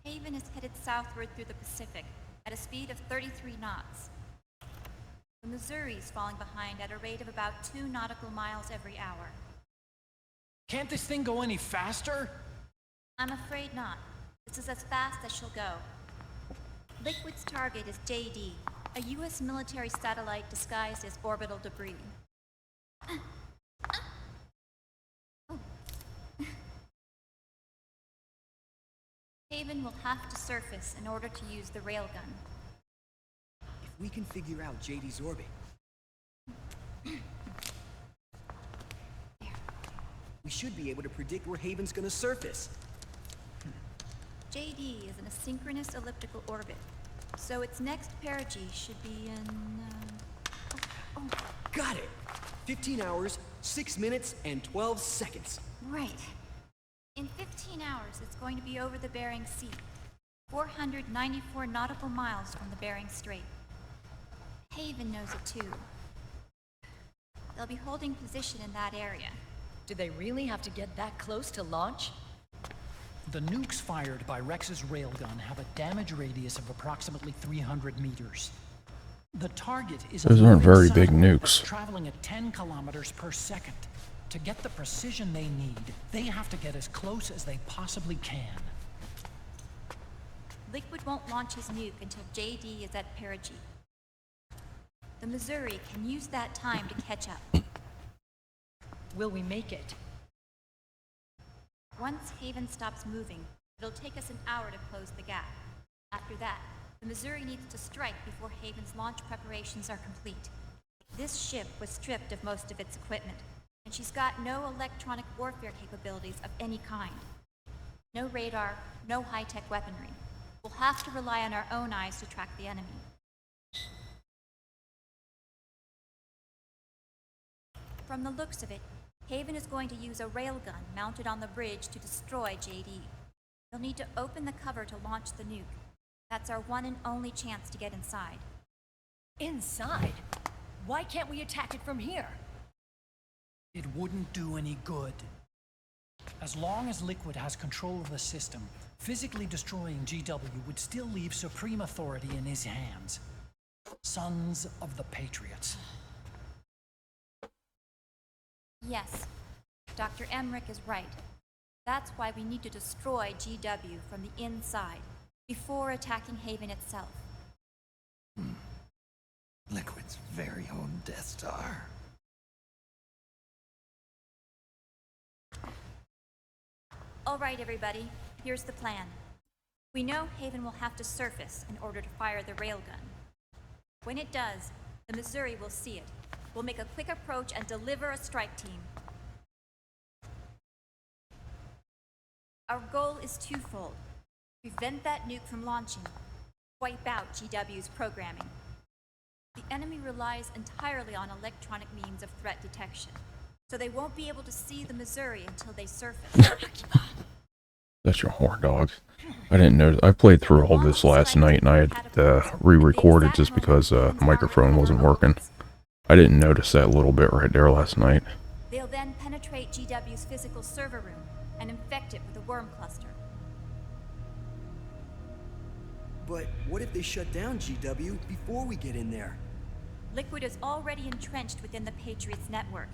Haven is headed southward through the Pacific at a speed of 33 knots. The Missouri's falling behind at a rate of about 2 nautical miles every hour. Can't this thing go any faster? I'm afraid not. This is as fast as she'll go. Liquid's target is JD, a U.S. military satellite disguised as orbital debris. Haven will have to surface in order to use the railgun. If we can figure out JD's orbit... we should be able to predict where Haven's gonna surface. JD is in a synchronous elliptical orbit, so its next perigee should be in... Got it! 15 hours, 6 minutes, and 12 seconds. Right. In 15 hours, it's going to be over the Bering Sea, 494 nautical miles from the Bering Strait. Haven knows it too. They'll be holding position in that area. Do they really have to get that close to launch? The nukes fired by Rex's railgun have a damage radius of approximately 300 meters. The target is Those aren't very big nukes. Traveling at 10 kilometers per second. To get the precision they need, they have to get as close as they possibly can. Liquid won't launch his nuke until JD is at perigee. The Missouri can use that time to catch up. Will we make it? Once Haven stops moving, it'll take us an hour to close the gap. After that, the Missouri needs to strike before Haven's launch preparations are complete. This ship was stripped of most of its equipment, and she's got no electronic warfare capabilities of any kind. No radar, no high-tech weaponry. We'll have to rely on our own eyes to track the enemy. From the looks of it, Haven is going to use a railgun mounted on the bridge to destroy JD. They'll need to open the cover to launch the nuke. That's our one and only chance to get inside. Inside? Why can't we attack it from here? It wouldn't do any good. As long as Liquid has control of the system, physically destroying GW would still leave supreme authority in his hands. Sons of the Patriots. Yes, Dr. Emmerich is right. That's why we need to destroy GW from the inside, before attacking Haven itself. Liquid's very own Death Star. All right, everybody, here's the plan. We know Haven will have to surface in order to fire the railgun. When it does, the Missouri will see it. We'll make a quick approach and deliver a strike team. Our goal is twofold. Prevent that nuke from launching. Wipe out GW's programming. The enemy relies entirely on electronic means of threat detection, so they won't be able to see the Missouri until they surface. That's your horn dogs. I didn't notice. I played through all this last night and I had re-recorded just because the microphone wasn't working. I didn't notice that little bit right there last night. They'll then penetrate GW's physical server room and infect it with a worm cluster. But what if they shut down GW before we get in there? Liquid is already entrenched within the Patriots network.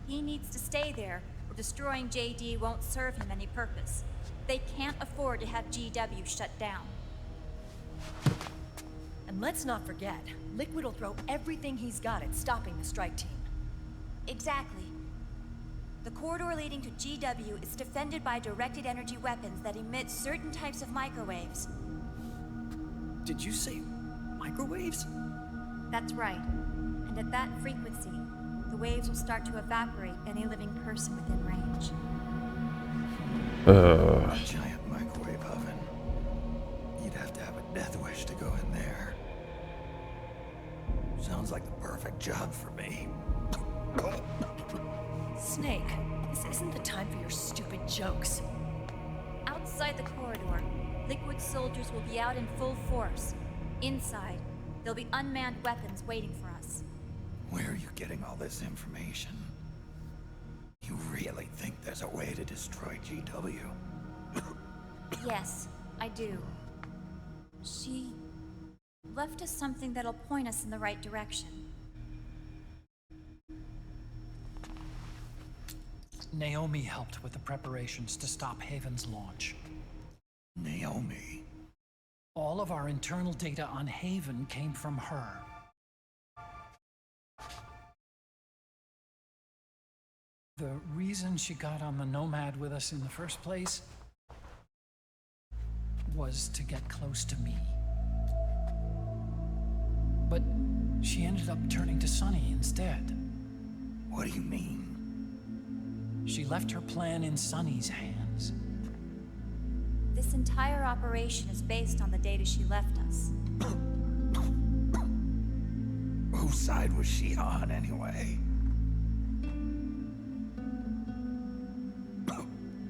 He needs to stay there, or destroying JD won't serve him any purpose. They can't afford to have GW shut down. And let's not forget, Liquid will throw everything he's got at stopping the strike team. Exactly. The corridor leading to GW is defended by directed energy weapons that emit certain types of microwaves. Did you say microwaves? That's right. And at that frequency, the waves will start to evaporate any living person within range. A giant microwave oven. You'd have to have a death wish to go in there. Sounds like the perfect job for me. Snake, this isn't the time for your stupid jokes. Outside the corridor, Liquid soldiers will be out in full force. Inside, there'll be unmanned weapons waiting for us. Where are you getting all this information? You really think there's a way to destroy GW? Yes, I do. She left us something that'll point us in the right direction. Naomi helped with the preparations to stop Haven's launch. Naomi. All of our internal data on Haven came from her. The reason she got on the Nomad with us in the first place was to get close to me. But she ended up turning to Sonny instead. What do you mean? She left her plan in Sonny's hands. This entire operation is based on the data she left us. Whose side was she on, anyway?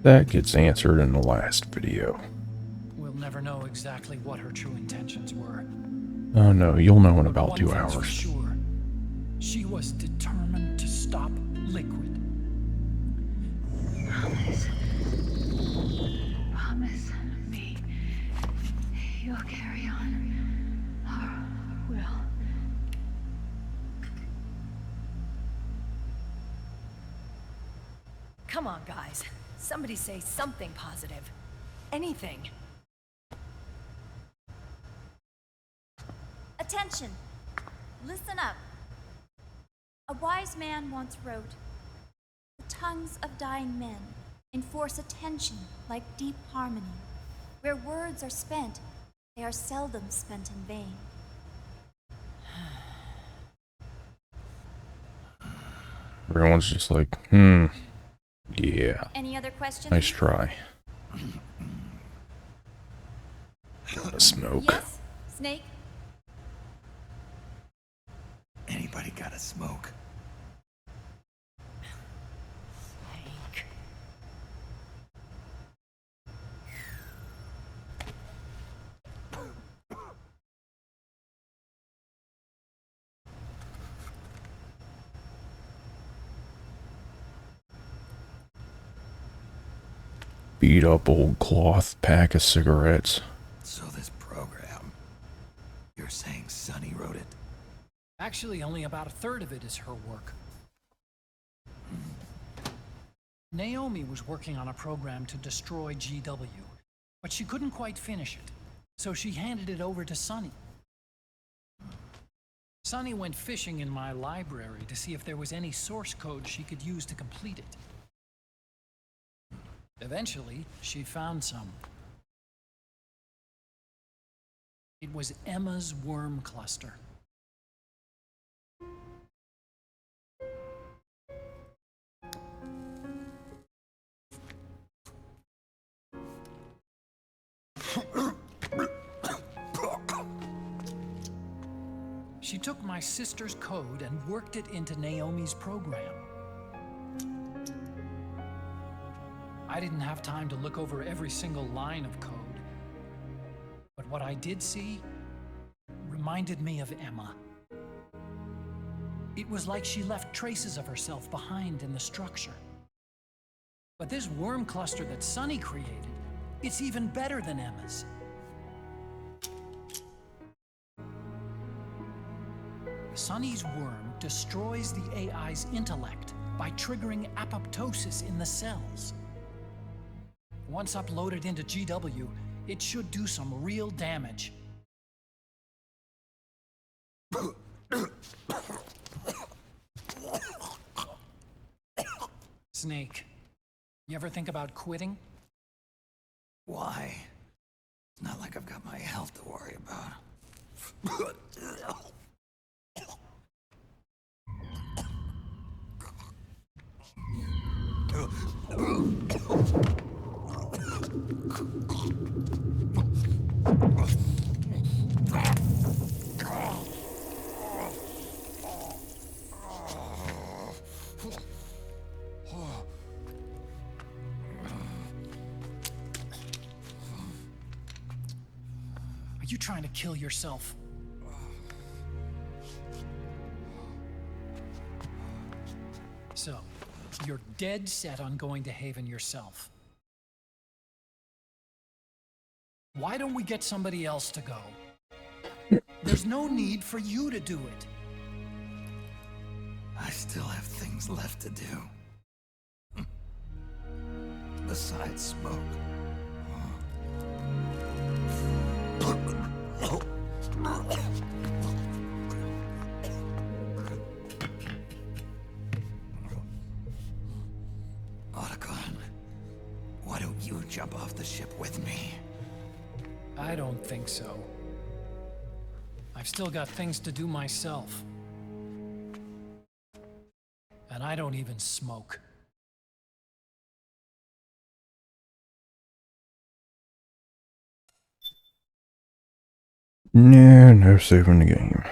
That gets answered in the last video. We'll never know exactly what her true intentions were. Oh no, you'll know in But about one 2 thing's for hours. sure. She was determined to stop Liquid. Promise me you'll carry on. Or will. Come on, guys. Somebody say something positive. Anything. Attention! Listen up. A wise man once wrote, "The tongues of dying men enforce attention like deep harmony. Where words are spent, they are seldom spent in vain." Everyone's just like, yeah, Any other questions? nice try. Smoke. Yes? Snake? Anybody got a smoke? Snake. Beat up old cloth pack of cigarettes. So this program, you're saying Sonny wrote it? Actually, only about a third of it is her work. Naomi was working on a program to destroy GW, but she couldn't quite finish it, so she handed it over to Sonny. Sonny went fishing in my library to see if there was any source code she could use to complete it. Eventually, she found some. It was Emma's worm cluster. She took my sister's code and worked it into Naomi's program. I didn't have time to look over every single line of code, but what I did see reminded me of Emma. It was like she left traces of herself behind in the structure. But this worm cluster that Sonny created, it's even better than Emma's. Sonny's worm destroys the AI's intellect by triggering apoptosis in the cells. Once uploaded into GW, it should do some real damage. Snake, you ever think about quitting? Why? It's not like I've got my health to worry about. Are you trying to kill yourself? So, you're dead set on going to Haven yourself. Why don't we get somebody else to go? There's no need for you to do it. I still have things left to do. Besides smoke. Otacon, why don't you jump off the ship with me? I don't think so. I've still got things to do myself. And I don't even smoke. No, no saving the game.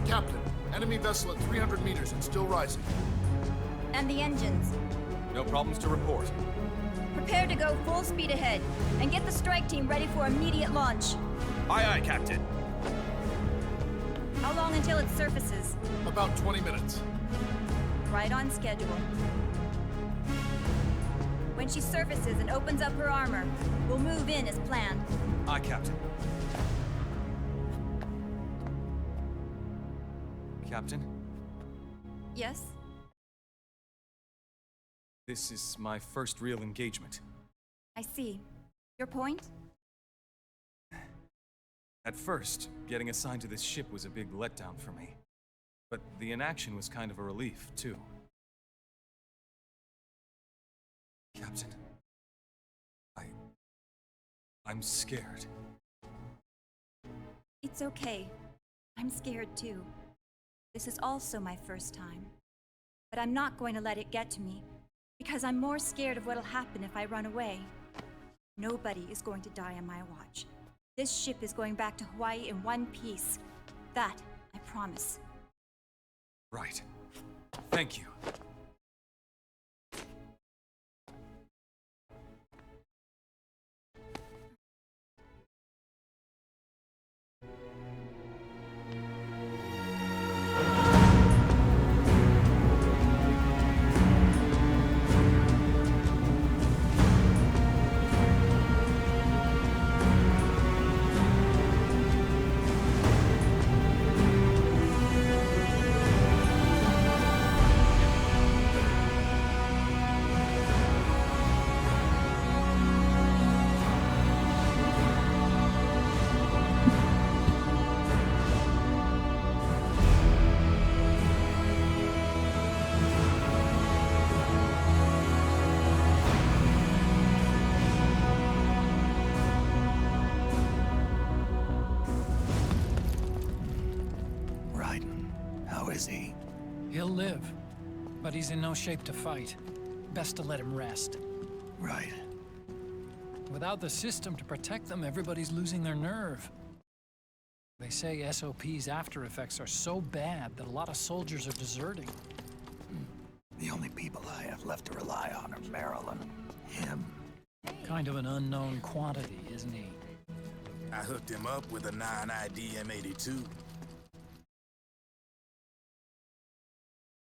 Captain, enemy vessel at 300 meters and still rising. And the engines. No problems to report. Prepare to go full speed ahead, and get the strike team ready for immediate launch. Aye, aye, Captain. How long until it surfaces? About 20 minutes. Right on schedule. When she surfaces and opens up her armor, we'll move in as planned. Aye, Captain. Captain, Yes? this is my first real engagement. I see. Your point? At first, getting assigned to this ship was a big letdown for me. But the inaction was kind of a relief, too. Captain, I'm scared. It's okay. I'm scared too. This is also my first time. But I'm not going to let it get to me, because I'm more scared of what'll happen if I run away. Nobody is going to die on my watch. This ship is going back to Hawaii in one piece. That, I promise. Right. Thank you. How is he? He'll live, but he's in no shape to fight. Best to let him rest. Right. Without the system to protect them, everybody's losing their nerve. They say SOP's after effects are so bad that a lot of soldiers are deserting. The only people I have left to rely on are Marilyn, him. Kind of an unknown quantity, isn't he? I hooked him up with a 9ID M82.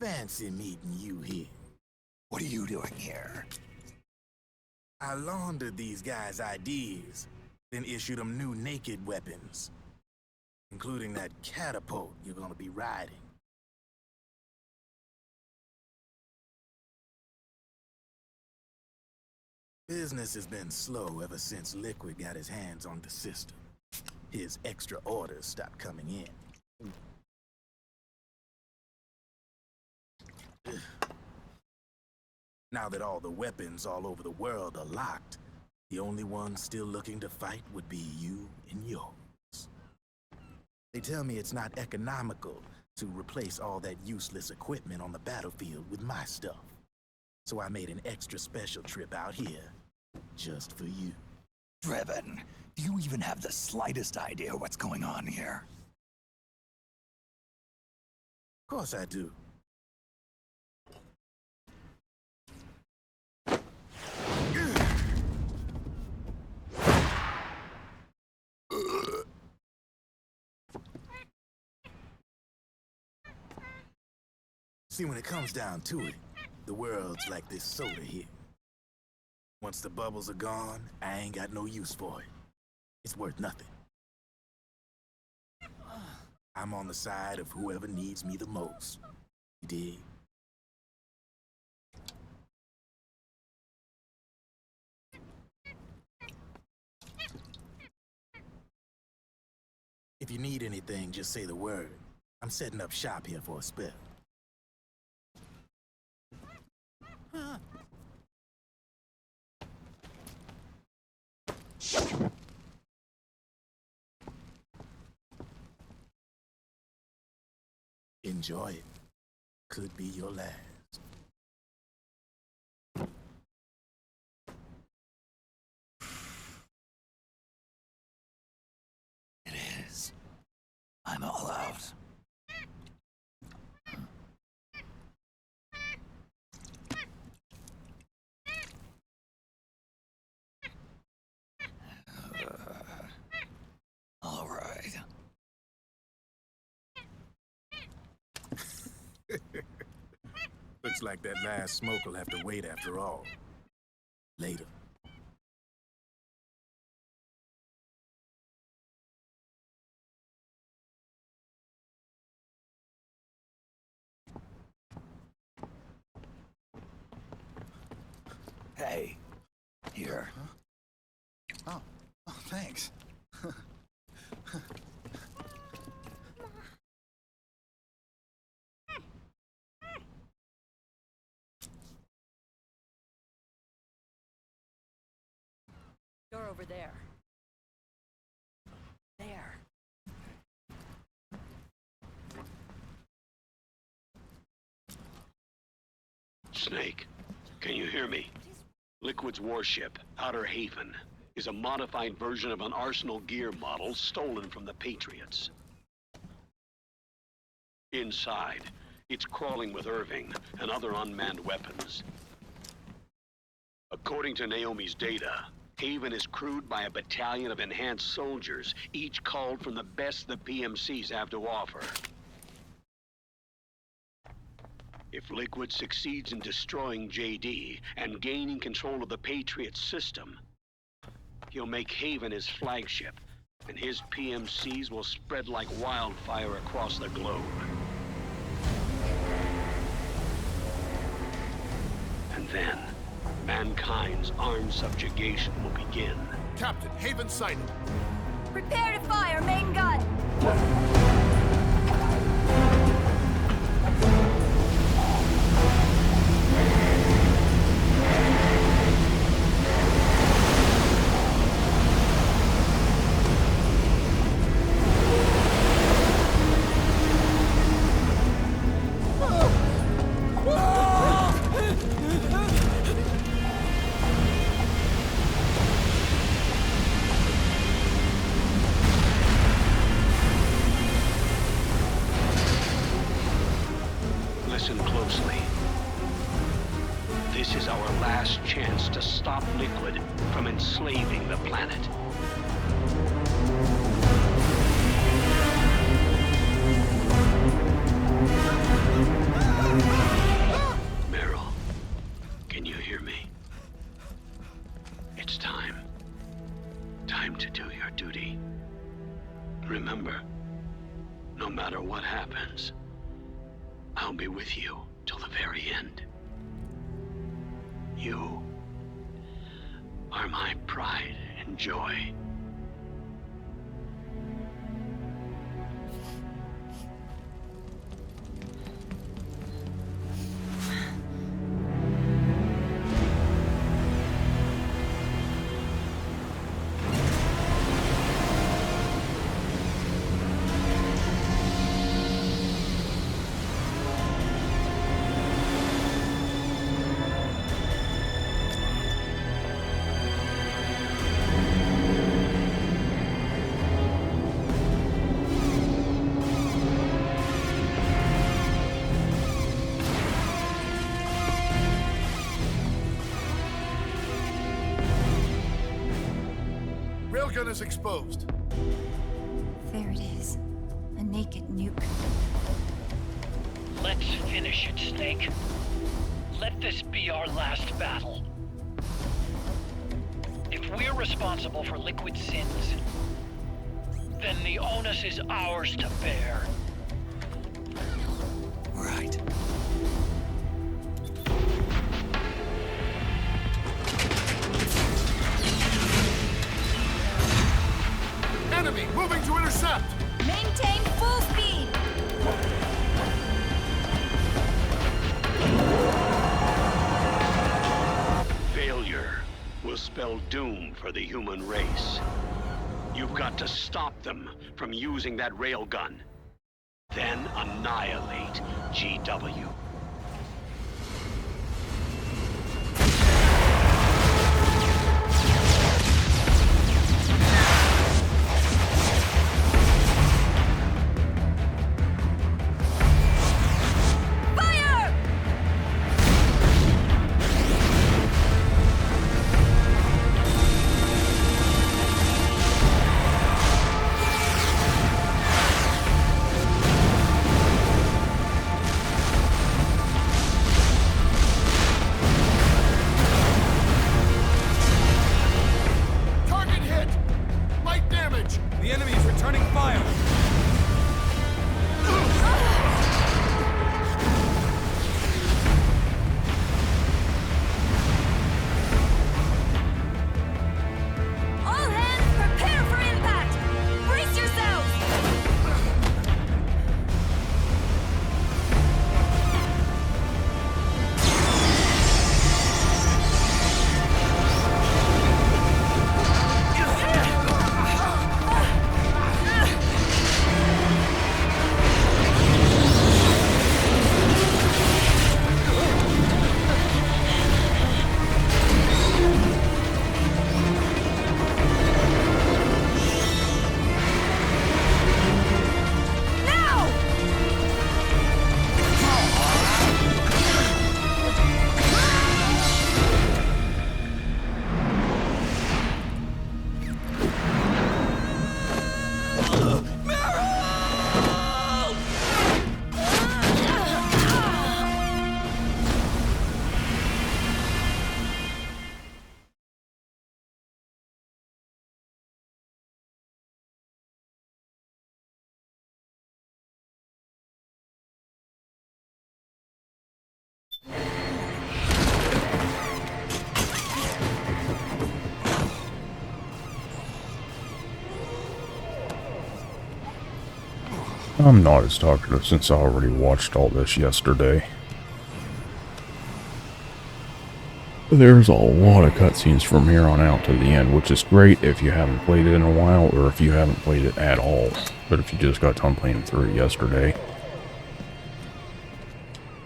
Fancy meeting you here. What are you doing here? I laundered these guys' ideas, then issued them new naked weapons, including that catapult you're gonna be riding. Business has been slow ever since Liquid got his hands on the system. His extra orders stopped coming in. Now that all the weapons all over the world are locked, the only ones still looking to fight would be you and yours. They tell me it's not economical to replace all that useless equipment on the battlefield with my stuff. So I made an extra special trip out here, just for you. Driven, do you even have the slightest idea what's going on here? Of course I do. See, when it comes down to it, the world's like this soda here. Once the bubbles are gone, I ain't got no use for it. It's worth nothing. I'm on the side of whoever needs me the most. You dig? If you need anything, just say the word. I'm setting up shop here for a spell. Enjoy it. Could be your last. It is. I'm all out. All right. Looks like that last smoke will have to wait after all. Later. Hey, here. Oh, thanks. Door over there. There. Snake, can you hear me? Liquid's warship, Outer Haven, is a modified version of an Arsenal gear model stolen from the Patriots. Inside, it's crawling with Irving and other unmanned weapons. According to Naomi's data, Haven is crewed by a battalion of enhanced soldiers, each called from the best the PMCs have to offer. If Liquid succeeds in destroying JD and gaining control of the Patriots system, he'll make Haven his flagship, and his PMCs will spread like wildfire across the globe. And then, mankind's armed subjugation will begin. Captain, Haven sighted. Prepare to fire, main gun! Listen closely. This is our last chance to stop Liquid from enslaving the planet. Meryl, can you hear me? It's time. Time to do your duty. Remember, no matter what happens, I'll be with you till the very end. You are my pride and joy. railgun is exposed. There it is. A naked nuke. Let's finish it, Snake. Let this be our last battle. If we're responsible for Liquid's sins, then the onus is ours to bear. Right. Enemy moving to intercept! Maintain full speed! Failure will spell doom for the human race. You've got to stop them from using that railgun. Then annihilate GW. I'm not as talkative since I already watched all this yesterday. There's a lot of cutscenes from here on out to the end, which is great if you haven't played it in a while, or if you haven't played it at all. But if you just got done playing through it yesterday,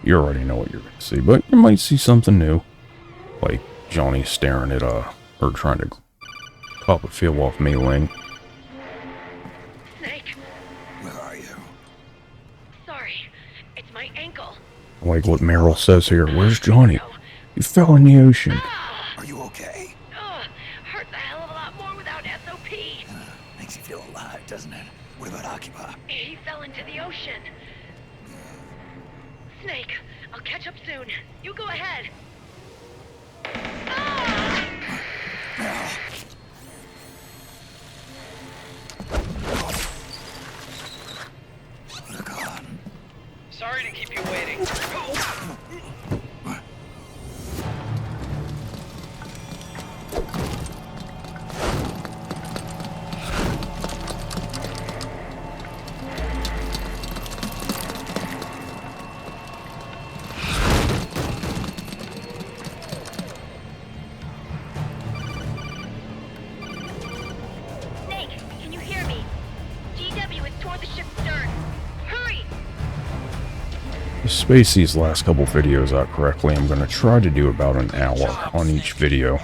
you already know what you're going to see. But you might see something new, like Johnny staring at or trying to cop a feel off Mei Ling. Snake, Where are you? sorry. It's my ankle. Like what Meryl says here, where's Johnny? He fell in the ocean. Are you okay? Hurt the hell of a lot more without SOP. Makes you feel alive, doesn't it? What about Occupy? He fell into the ocean. Snake, I'll catch up soon. You go ahead. Look on. Sorry to keep you waiting. Snake, can you hear me? GW is toward the ship's stern. Hurry! To space these last couple videos out correctly, I'm going to try to do about an hour on each video.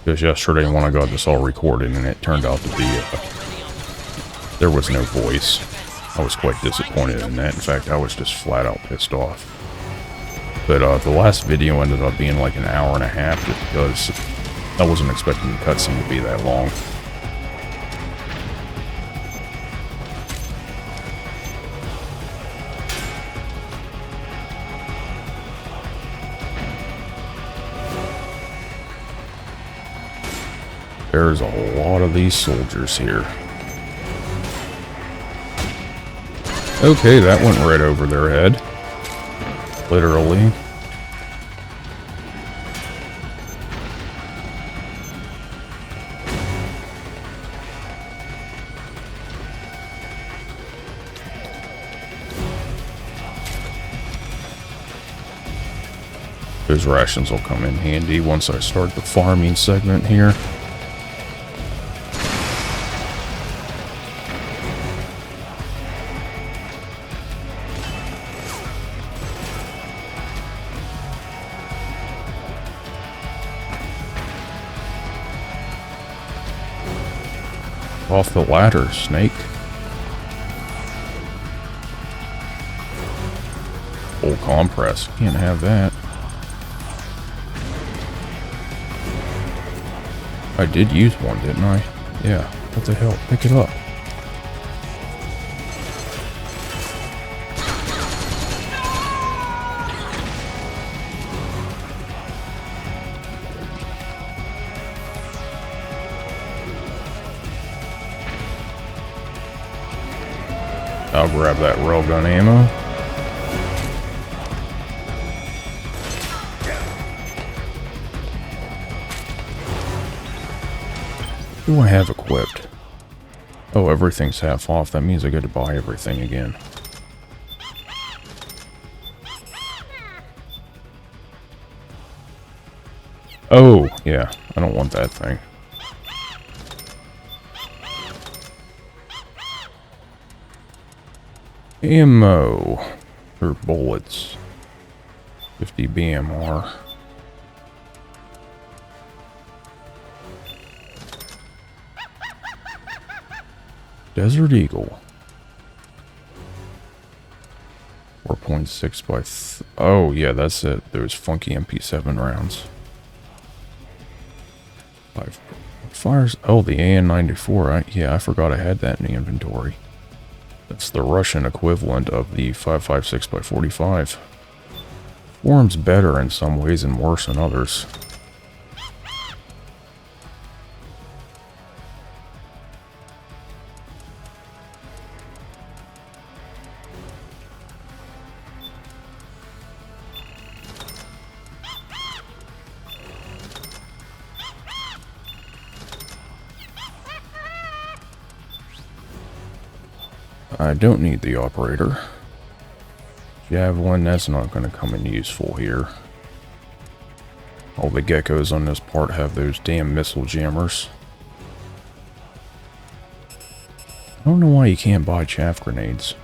Because yesterday when I got this all recorded and it turned out to be, there was no voice. I was quite disappointed in that. In fact, I was just flat out pissed off. But the last video ended up being like an hour and a half just because I wasn't expecting the cutscene to be that long. There's a lot of these soldiers here. Okay, that went right over their head. Literally. Those rations will come in handy once I start the farming segment here. Off the ladder, Snake. Full compress. Can't have that. I did use one, didn't I? Yeah. What the hell? Pick it up. I'll grab that railgun ammo. What do I have equipped? Oh, everything's half off. That means I get to buy everything again. Oh, yeah. I don't want that thing. Ammo. Or bullets. 50 BMR. Desert Eagle. 4.6 by... oh, yeah, that's it. Those funky MP7 rounds. 5 fires... oh, the AN-94. Yeah, I forgot I had that in the inventory. That's the Russian equivalent of the 5.56 by 45. Forms better in some ways and worse in others. I don't need the operator. Javelin, that's not going to come in useful here. All the geckos on this part have those damn missile jammers. I don't know why you can't buy chaff grenades.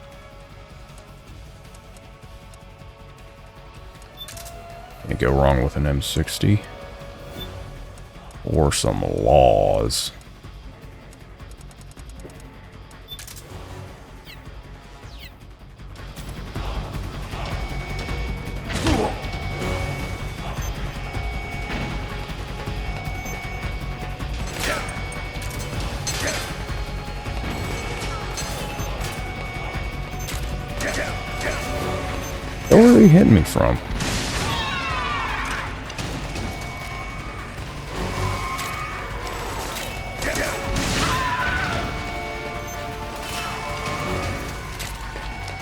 Can't go wrong with an M60. Or some laws. Where are they hitting me from?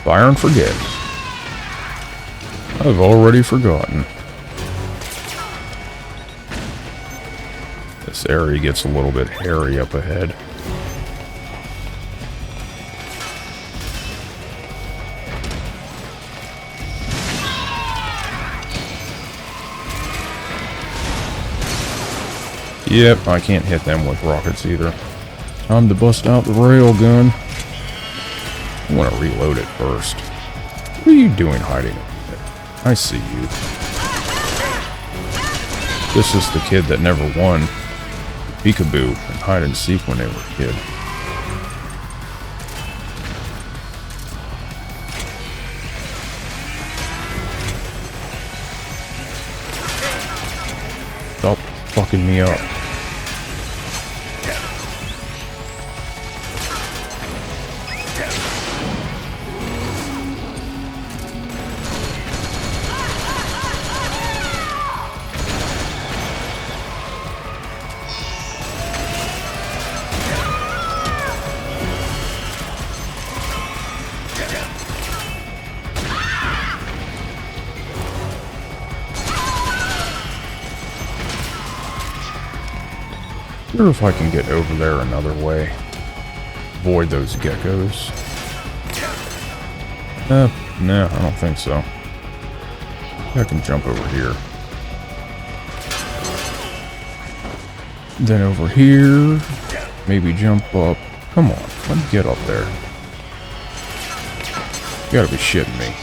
Fire and forget. I've already forgotten. This area gets a little bit hairy up ahead. Yep, I can't hit them with rockets either. Time to bust out the railgun. I want to reload it first. What are you doing hiding over there? I see you. This is the kid that never won peekaboo and hide and seek when they were a kid. Stop fucking me up. wonder if I can get over there another way. Avoid those geckos. No, I don't think so. I can jump over here. Then over here, maybe jump up. Come on, let me get up there. You gotta be shitting me.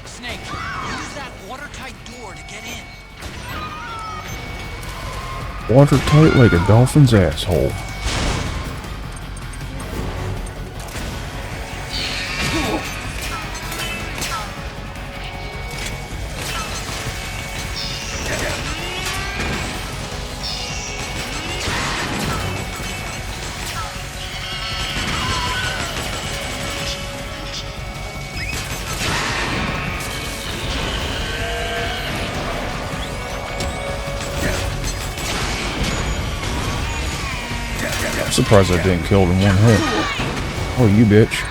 Snake, use that watertight door to get in. Watertight like a dolphin's asshole. I'm surprised I didn't kill it in one hit. Oh, you bitch.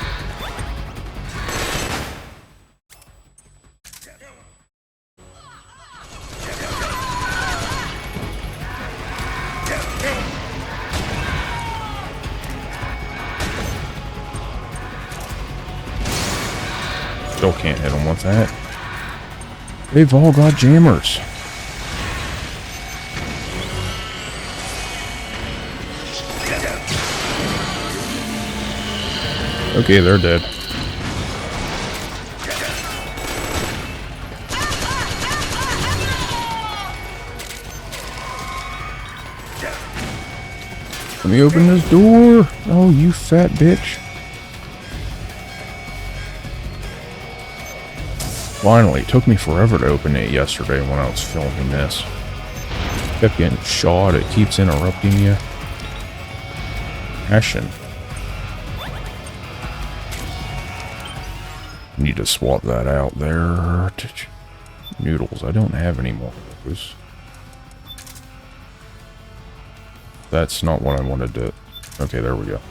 Still can't hit them with that. They've all got jammers. Okay, they're dead. Let me open this door. Oh, you fat bitch. Finally, it took me forever to open it yesterday when I was filming this. Kept getting shot, it keeps interrupting you. Passion. Need to swap that out there. Noodles, I don't have any more of those. That's not what I wanted to... Okay, there we go.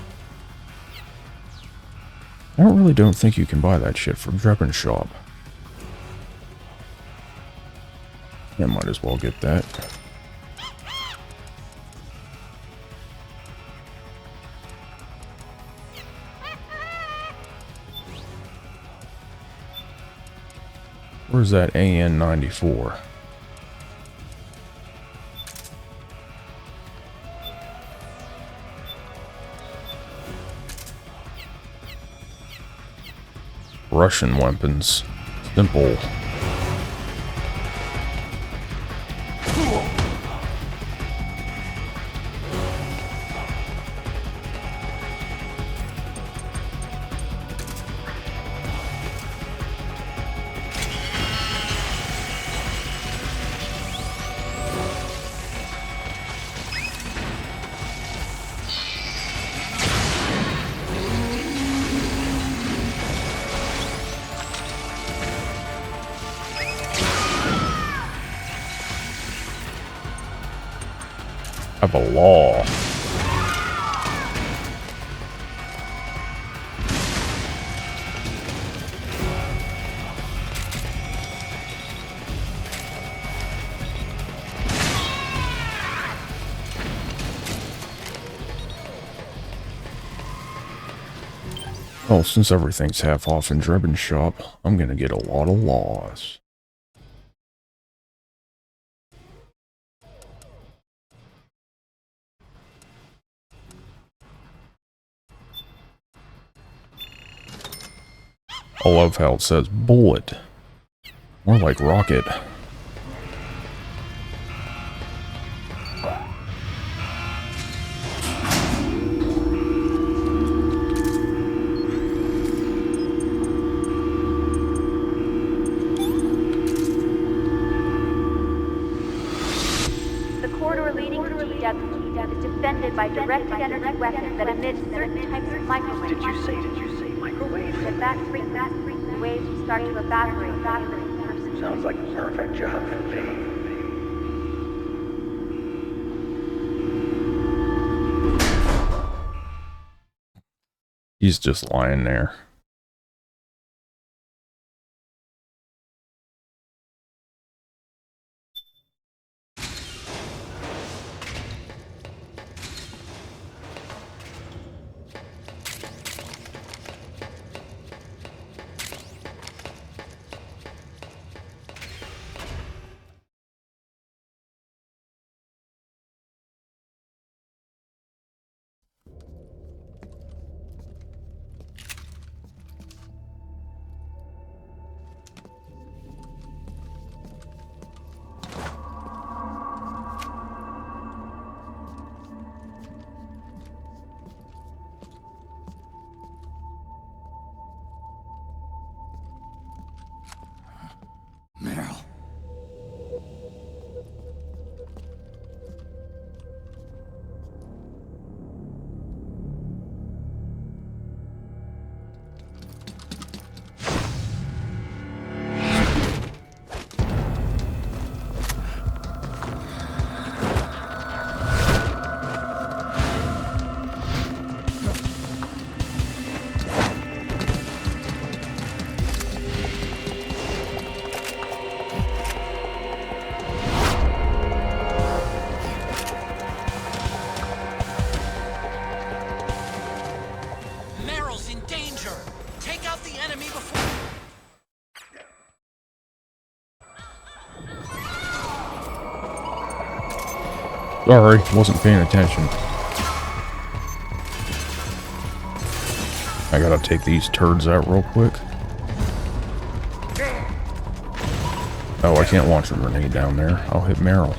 I really don't think you can buy that shit from Drebin Shop. I might as well get that. Where's that AN-94? Russian weapons. Simple. Of a law. Well, since everything's half off in Drebin Shop, I'm gonna get a lot of laws. I love how it says bullet. More like rocket. by directed energy weapons that emit certain types of microwaves. Did you say microwaves? If that frequency, the waves will start to evaporate. Sounds like a perfect job for me. He's just lying there. Meryl. Meryl's in danger! Take out the enemy before... Sorry, wasn't paying attention. I gotta take these turds out real quick. Oh, I can't launch a grenade down there. I'll hit Meryl.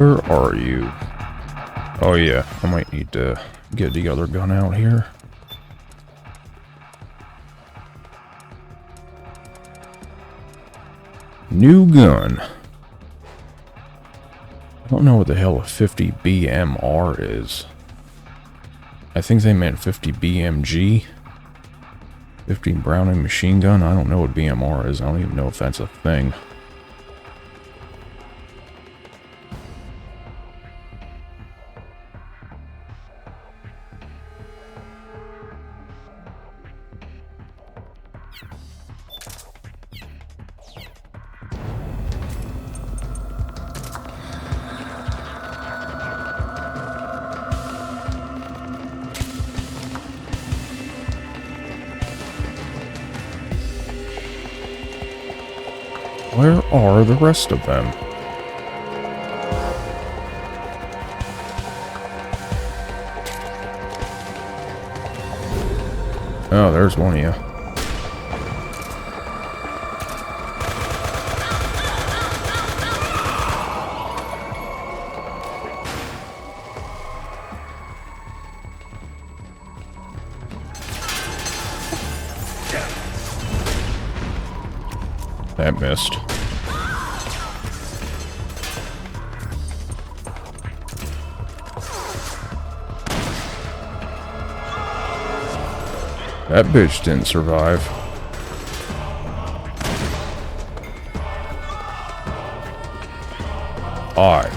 Where are you? Oh yeah, I might need to get the other gun out here. New gun. I don't know what the hell a 50 BMR is. I think they meant 50 BMG. 50 Browning machine gun. I don't know what BMR is. I don't even know if that's a thing. Where are the rest of them? Oh, there's one of you. That missed. That bitch didn't survive. Aye.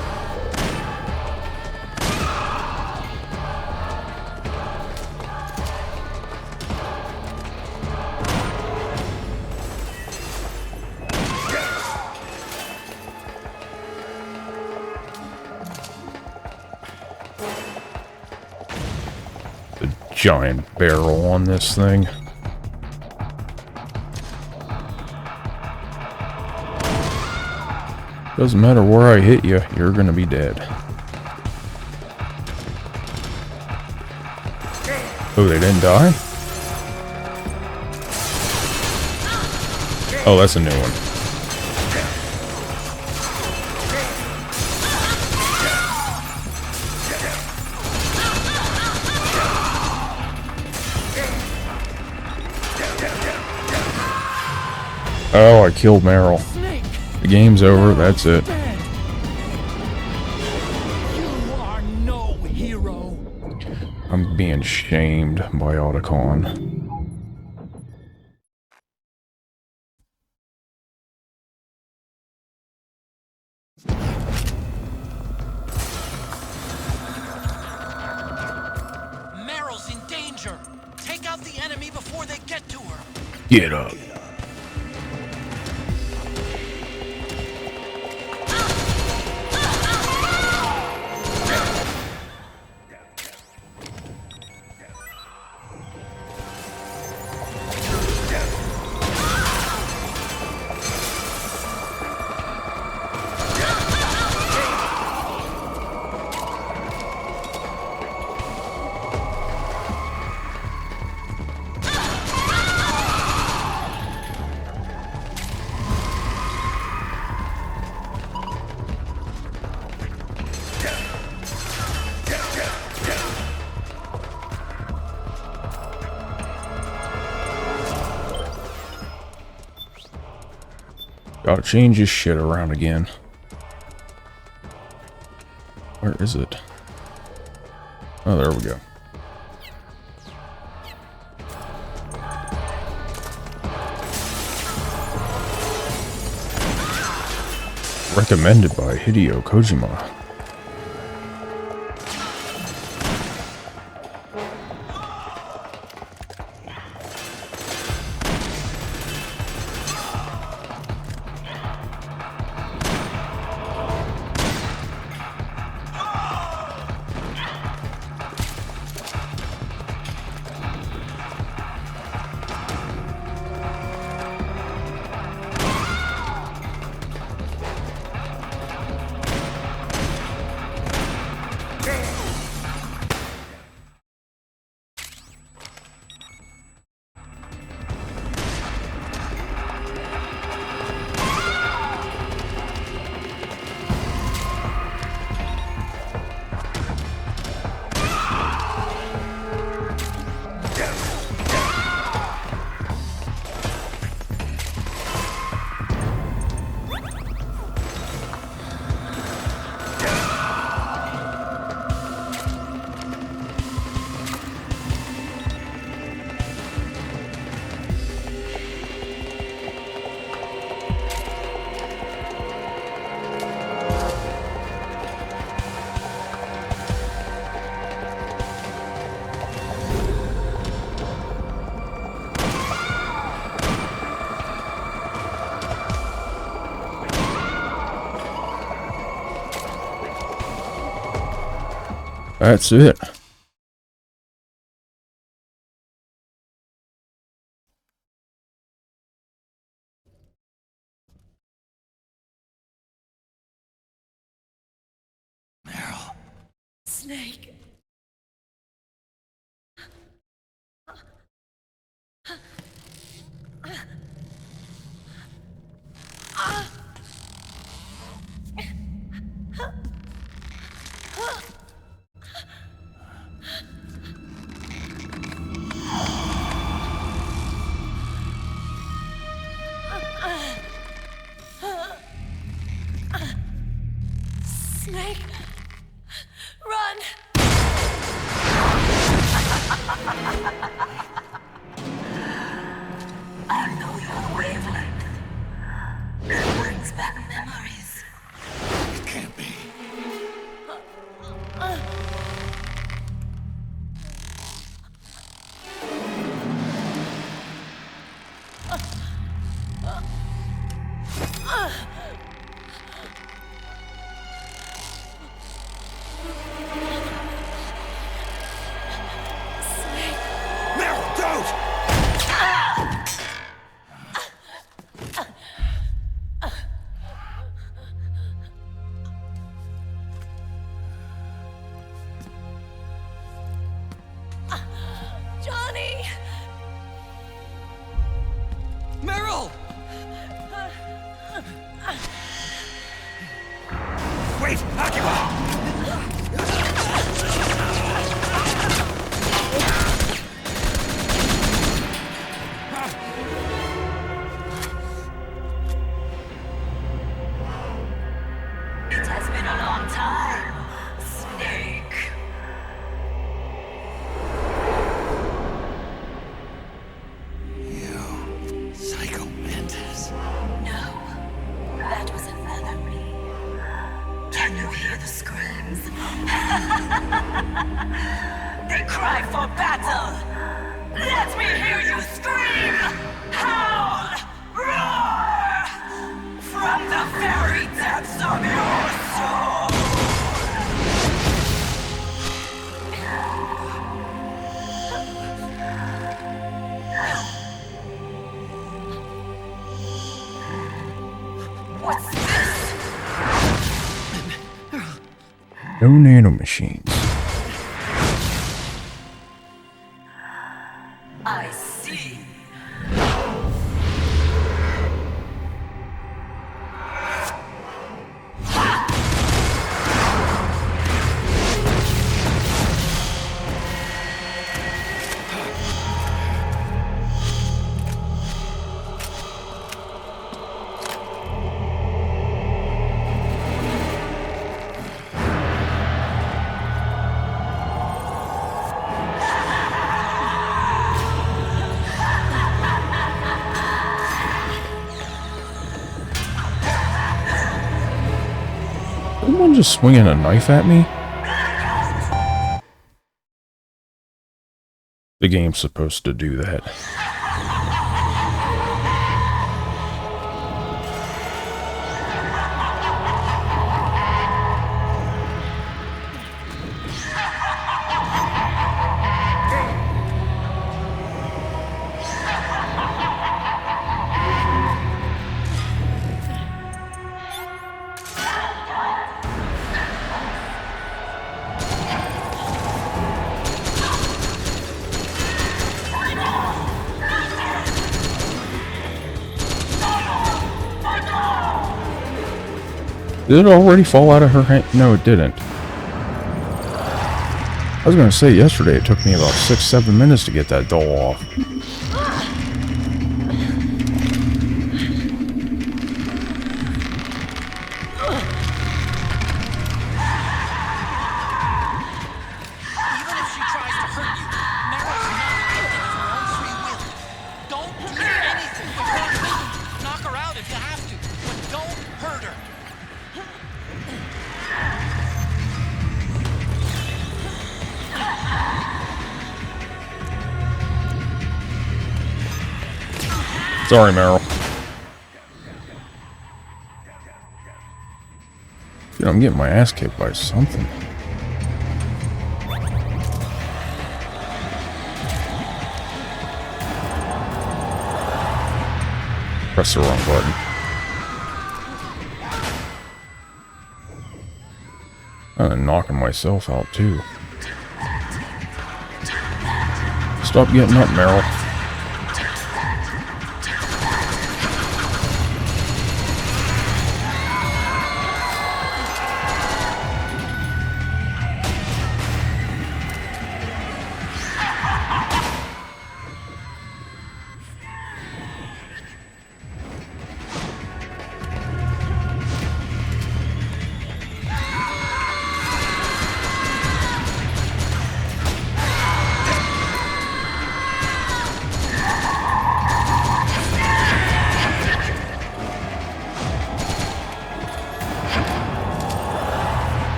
giant barrel on this thing. Doesn't matter where I hit you, you're gonna be dead. Oh, they didn't die? Oh, that's a new one. Oh, I killed Meryl. The game's over, that's it. You are no hero. I'm being shamed by Otacon. Meryl's in danger. Take out the enemy before they get to her. Get up. Gotta change his shit around again. Where is it? Oh, there we go. Recommended by Hideo Kojima. That's it. Meryl. Snake. Snake. Run. I know your wavelength. It brings back memories. It can't be. Snake. Wait! Akira! It has been a long time, Snake. You psycho mantis. No, that was another me. Can you hear the screams? They cry for battle. Let me hear you scream! Howl! Roar! From the very depths of your soul! What's this? No nanomachines. I see. Someone just swinging a knife at me? The game's supposed to do that. Did it already fall out of her hand? No, it didn't. I was gonna say, yesterday it took me about 6-7 minutes to get that doll off. Sorry, Meryl. Dude, I'm getting my ass kicked by something. Press the wrong button. I'm knocking myself out, too. Stop getting up, Meryl.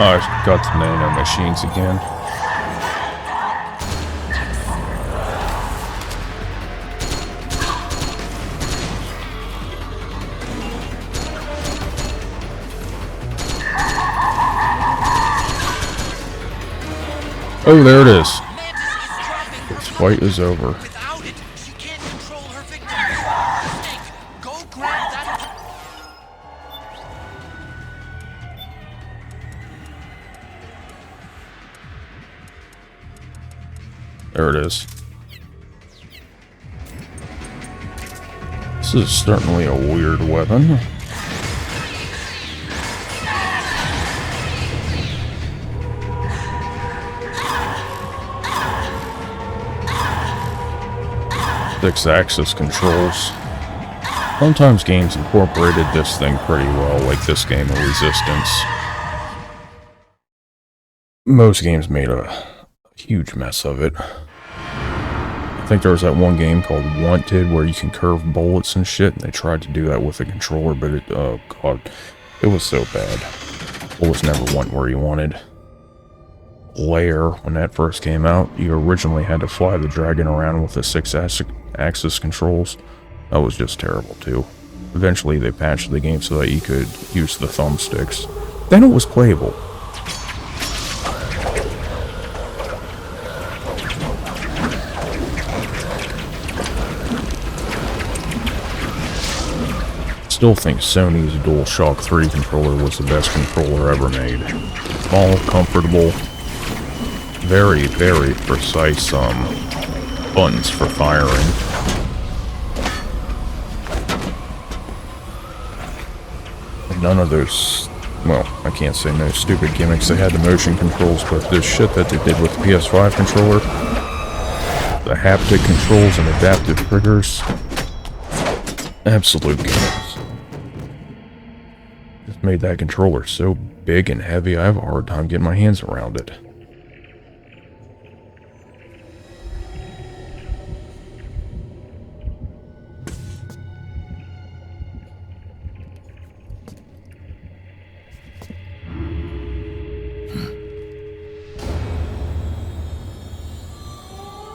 I got the nano machines again. Oh, there it is. This fight is over. Without it, she can't control her victim. Snake, go grab that. There it is. This is certainly a weird weapon. Six-axis controls. Sometimes games incorporated this thing pretty well, like this game of Resistance. Most games made a huge mess of it. I think there was that one game called Wanted where you can curve bullets and shit, and they tried to do that with a controller, but it, oh god, it was so bad. Bullets never went where you wanted. Lair, when that first came out, you originally had to fly the dragon around with the six-axis controls. That was just terrible too. Eventually they patched the game so that you could use the thumbsticks. Then it was playable. Still think Sony's DualShock 3 controller was the best controller ever made. Small, comfortable, very, very precise buttons for firing. And none of those, well, I can't say no stupid gimmicks. They had the motion controls, but this shit that they did with the PS5 controller, the haptic controls and adaptive triggers, absolute gimmicks. Just made that controller so big and heavy, I have a hard time getting my hands around it.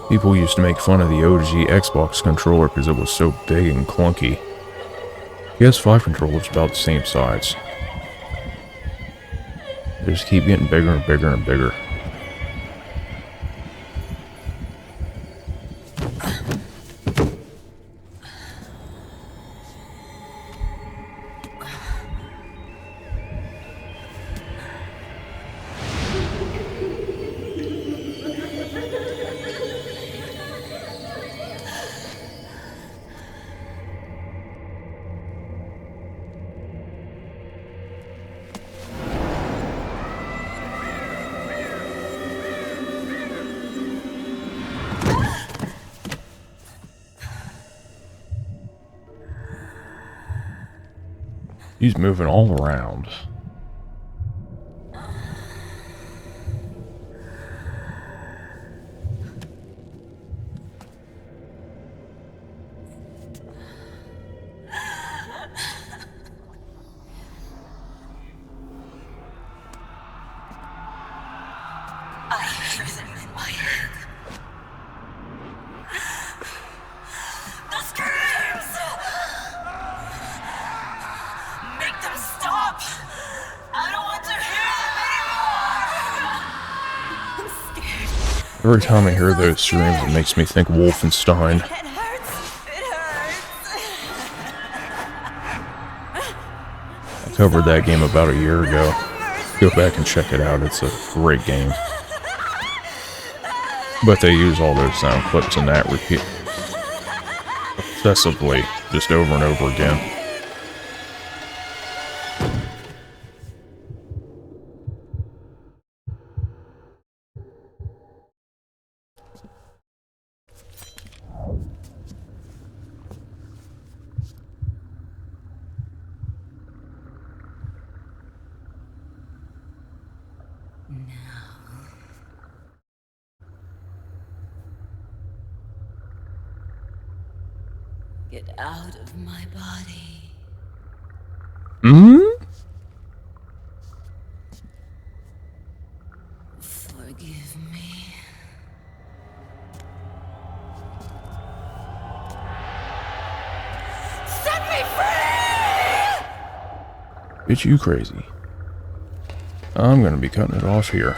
People used to make fun of the OG Xbox controller because it was so big and clunky. PS5 controller's about the same size. They just keep getting bigger and bigger and bigger. He's moving all around. I hear them in my head. The screams! Make them stop! I don't want to hear them anymore! I'm scared. Every time I hear those screams, it makes me think Wolfenstein. It hurts. It hurts. I covered that game about a year ago. Go back and check it out, it's a great game. But they use all those sound clips in that repeat obsessively, just over and over again. Get out of my body. me free! Bitch, you crazy. I'm gonna be cutting it off here.